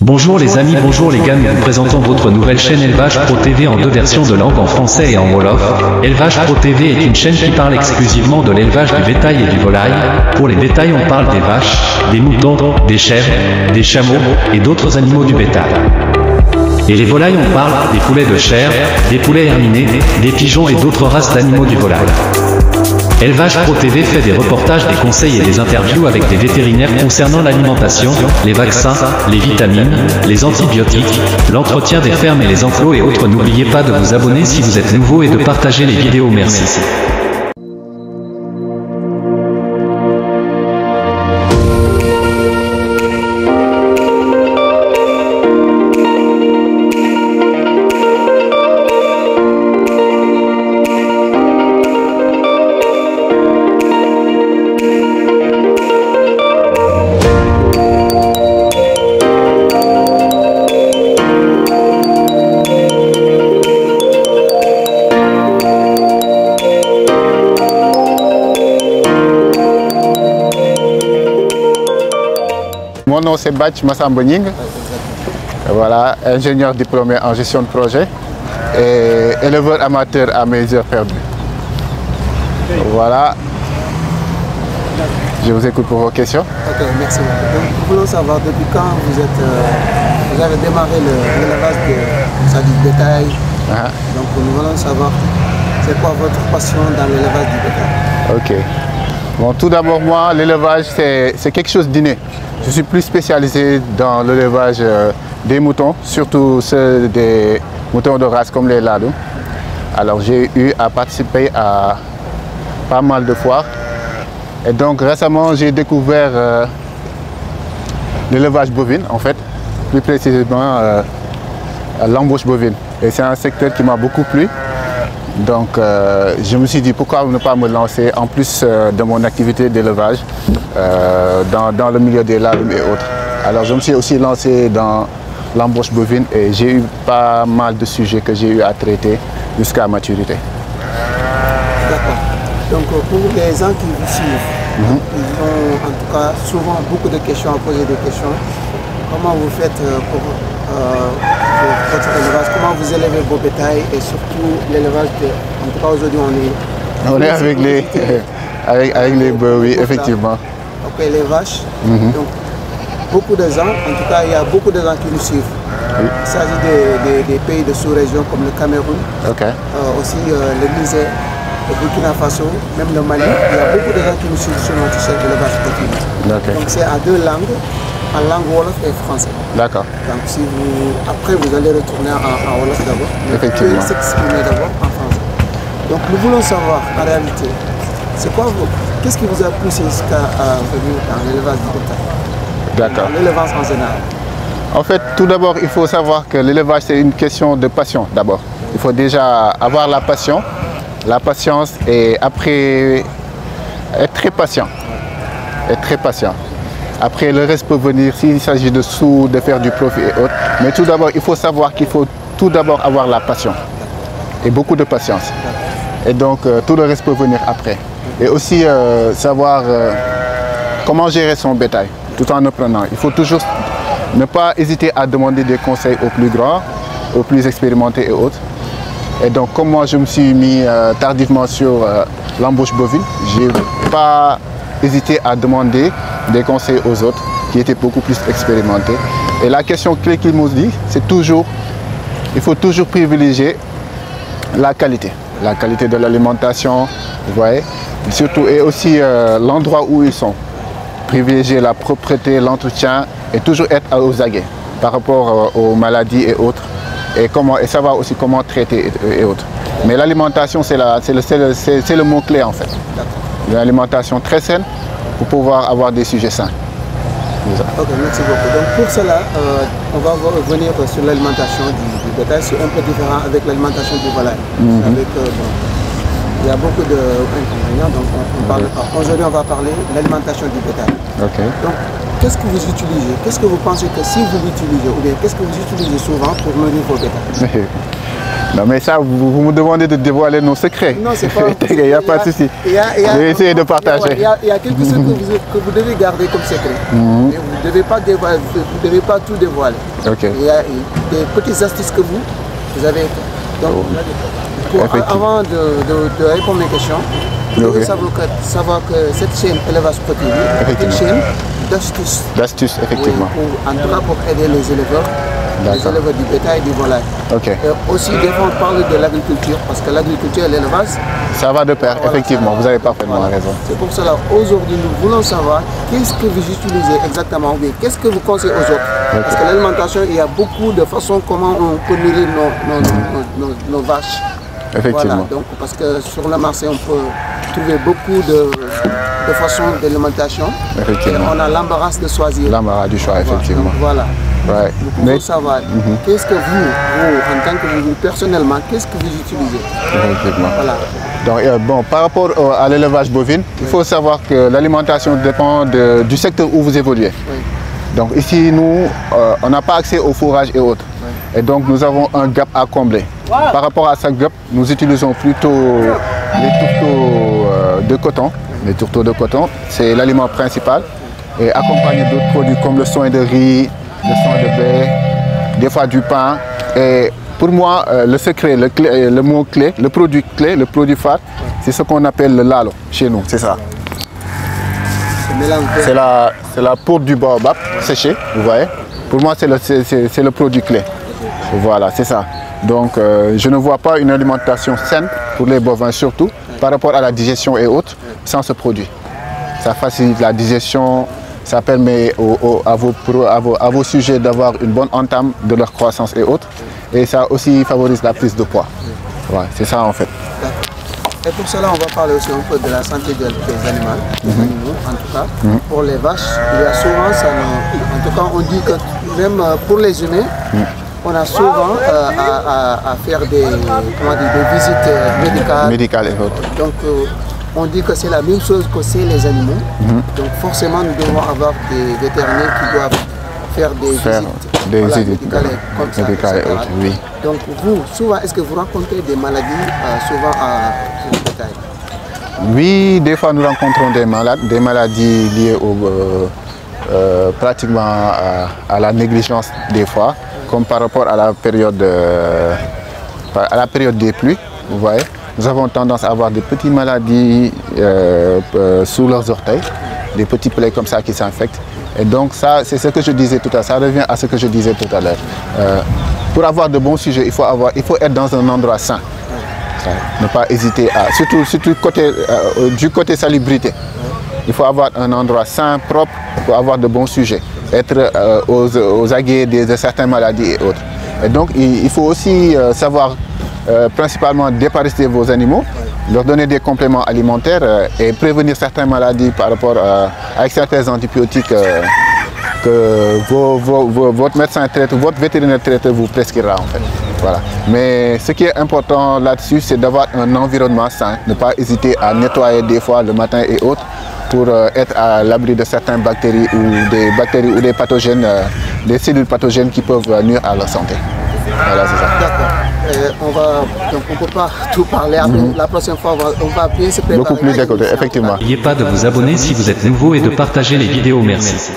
Bonjour les amis, bonjour les gars, nous vous présentons votre nouvelle chaîne Élevage Pro TV en deux versions de langue, en français et en wolof. Élevage Pro TV est une chaîne qui parle exclusivement de l'élevage du bétail et du volaille. Pour les bétails, on parle des vaches, des moutons, des chèvres, des chameaux et d'autres animaux du bétail. Et les volailles, on parle des poulets de chair, des poulets herminés, des pigeons et d'autres races d'animaux du volaille. Élevage Pro TV fait des reportages, des conseils et des interviews avec des vétérinaires concernant l'alimentation, les vaccins, les vitamines, les antibiotiques, l'entretien des fermes et les enclos et autres. N'oubliez pas de vous abonner si vous êtes nouveau et de partager les vidéos. Merci. Mon nom c'est Batch Massamba Nying, voilà, ingénieur diplômé en gestion de projet et éleveur amateur à mes heures perdues. Voilà, je vous écoute pour vos questions. Ok, merci beaucoup. Donc, nous voulons savoir depuis quand vous avez démarré l'élevage du bétail. Donc nous voulons savoir c'est quoi votre passion dans l'élevage du bétail. Ok. Bon, tout d'abord, moi, l'élevage c'est quelque chose d'inné. Je suis plus spécialisé dans l'élevage des moutons, surtout ceux des moutons de race comme les ladous. Alors j'ai eu à participer à pas mal de foires. Et donc récemment j'ai découvert l'élevage bovine, en fait, plus précisément l'embauche bovine. Et c'est un secteur qui m'a beaucoup plu. Donc je me suis dit pourquoi ne pas me lancer en plus de mon activité d'élevage dans le milieu des ladous et autres. Alors je me suis aussi lancé dans l'embauche bovine et j'ai eu pas mal de sujets que j'ai eu à traiter jusqu'à maturité. D'accord. Donc pour les gens qui vous suivent, ils ont en tout cas souvent beaucoup de questions à poser des questions. Comment vous faites pour votre élevage, comment vous élevez vos bétails et surtout l'élevage en tout cas aujourd'hui on est avec les bœufs, oui, effectivement. Ok, les vaches. Donc beaucoup de gens, en tout cas il y a beaucoup de gens qui nous suivent. Oui. Il s'agit des pays de sous-région comme le Cameroun, aussi le Niger, le Burkina Faso, même le Mali. Il y a beaucoup de gens qui nous suivent sur notre chaîne d'élevage continu. Donc c'est à deux langues, en langue wolof et français. D'accord. Donc si après vous allez retourner en wolof d'abord, effectivement. Vous s'exprimer d'abord en français. Donc nous voulons savoir en réalité, c'est quoi qu'est-ce qui vous a poussé jusqu'à venir dans l'élevage du bétail? D'accord. L'élevage en général. En fait, tout d'abord, il faut savoir que l'élevage, c'est une question de passion d'abord. Il faut déjà avoir la passion, la patience et après être très patient. Être très patient. Après, le reste peut venir s'il s'agit de sous, de faire du profit et autres. Mais tout d'abord, il faut savoir qu'il faut tout d'abord avoir la passion et beaucoup de patience. Et donc, tout le reste peut venir après. Et aussi savoir comment gérer son bétail tout en apprenant. Il faut toujours ne pas hésiter à demander des conseils aux plus grands, aux plus expérimentés et autres. Et donc, comme moi, je me suis mis tardivement sur l'embauche bovine, je n'ai pas hésité à demander des conseils aux autres qui étaient beaucoup plus expérimentés. Et la question clé qu'ils m'ont dit, c'est toujours, il faut toujours privilégier la qualité de l'alimentation, vous voyez, surtout et aussi l'endroit où ils sont. Privilégier la propreté, l'entretien et toujours être aux aguets par rapport aux maladies et autres et savoir aussi comment traiter et autres. Mais l'alimentation, c'est le mot-clé en fait. Une alimentation très saine pour pouvoir avoir des sujets sains. Ok, merci beaucoup. Donc pour cela, on va revenir sur l'alimentation du bétail. C'est un peu différent avec l'alimentation du volaille. il y a beaucoup d'inconvénients. Donc aujourd'hui, on va parler de l'alimentation du bétail. Donc, qu'est-ce que vous utilisez? Qu'est-ce que vous pensez que si vous l'utilisez, ou bien qu'est-ce que vous utilisez souvent pour nourrir vos bétails? Non mais ça, vous me demandez de dévoiler nos secrets. Non, c'est pas... Il n'y a pas de souci. Je vais essayer de partager. Il y a quelque chose que vous devez garder comme secret. Mais vous ne devez pas tout dévoiler. Il y a des petites astuces que vous avez. Donc, avant de répondre à mes questions, vous devez savoir que cette chaîne Élevage Pro TV est une chaîne d'astuces. D'astuces, effectivement. En tout cas pour aider les éleveurs. Les éleveurs du bétail et du volaille. Aussi, des fois, on parle de l'agriculture, parce que l'agriculture et l'élevage... Ça va de pair, effectivement, vous avez parfaitement raison. C'est pour cela, aujourd'hui, nous voulons savoir qu'est-ce que vous utilisez exactement, ou bien qu'est-ce que vous conseillez aux autres. Parce que l'alimentation, il y a beaucoup de façons comment on peut nourrir nos vaches. Effectivement. Donc, parce que sur le marché, on peut trouver beaucoup de façons d'alimentation. Et on a l'embarras de choisir. L'embarras du choix, effectivement. Donc, voilà. Nous pouvons savoir qu'est-ce que vous, en tant que vous, personnellement, qu'est-ce que vous utilisez? Voilà. Donc, bon, par rapport à l'élevage bovine, il faut savoir que l'alimentation dépend du secteur où vous évoluez. Donc ici, nous, on n'a pas accès au fourrage et autres. Et donc, nous avons un gap à combler. Par rapport à ce gap, nous utilisons plutôt les tourteaux de coton. Les tourteaux de coton, c'est l'aliment principal. Et accompagné d'autres produits comme le soin de riz, le sang de baie, des fois du pain. Et pour moi, le secret, le mot clé, le produit phare, c'est ce qu'on appelle le lalo chez nous, c'est ça. C'est la poudre du baobab séchée, vous voyez. Pour moi, c'est le produit clé. Voilà, c'est ça. Donc, je ne vois pas une alimentation saine pour les bovins surtout, par rapport à la digestion et autres, sans ce produit. Ça facilite la digestion. Ça permet à vos sujets d'avoir une bonne entame de leur croissance et autres. Et ça aussi favorise la prise de poids. Ouais, c'est ça en fait. Et pour cela, on va parler aussi un peu de la santé des animaux, en tout cas. Pour les vaches, il y a souvent, en tout cas, on dit que même pour les humains, on a souvent à faire des visites médicales. Et autres. Donc, on dit que c'est la même chose que c'est les animaux. Donc forcément, nous devons avoir des vétérinaires qui doivent faire des visites médicales comme ça. Oui. Donc vous, souvent, est-ce que vous rencontrez des maladies souvent à le bétail? Oui, des fois nous rencontrons des maladies liées pratiquement à la négligence des fois, comme par rapport à la période des pluies, vous voyez. Nous avons tendance à avoir des petites maladies sous leurs orteils, des petits plaies comme ça qui s'infectent. Et donc ça, c'est ce que je disais tout à l'heure, ça revient à ce que je disais tout à l'heure. Pour avoir de bons sujets, il faut être dans un endroit sain. Ne pas hésiter à, surtout du côté salubrité. Il faut avoir un endroit sain, propre, pour avoir de bons sujets. Être aux aguets de certaines maladies et autres. Et donc il faut aussi savoir principalement déparasiter vos animaux, leur donner des compléments alimentaires et prévenir certaines maladies par rapport avec certains antibiotiques que votre médecin traiteur, votre vétérinaire traiteur vous prescrira en fait. Voilà. Mais ce qui est important là-dessus, c'est d'avoir un environnement sain, ne pas hésiter à nettoyer des fois le matin et autres pour être à l'abri de certaines bactéries ou des pathogènes, des cellules pathogènes qui peuvent nuire à leur santé. Voilà, c'est ça. D'accord. Donc on ne peut pas tout parler. La prochaine fois, on va bien se préparer. Beaucoup plus décollé, effectivement. N'oubliez pas de vous abonner si vous êtes nouveau et de partager les vidéos. Merci.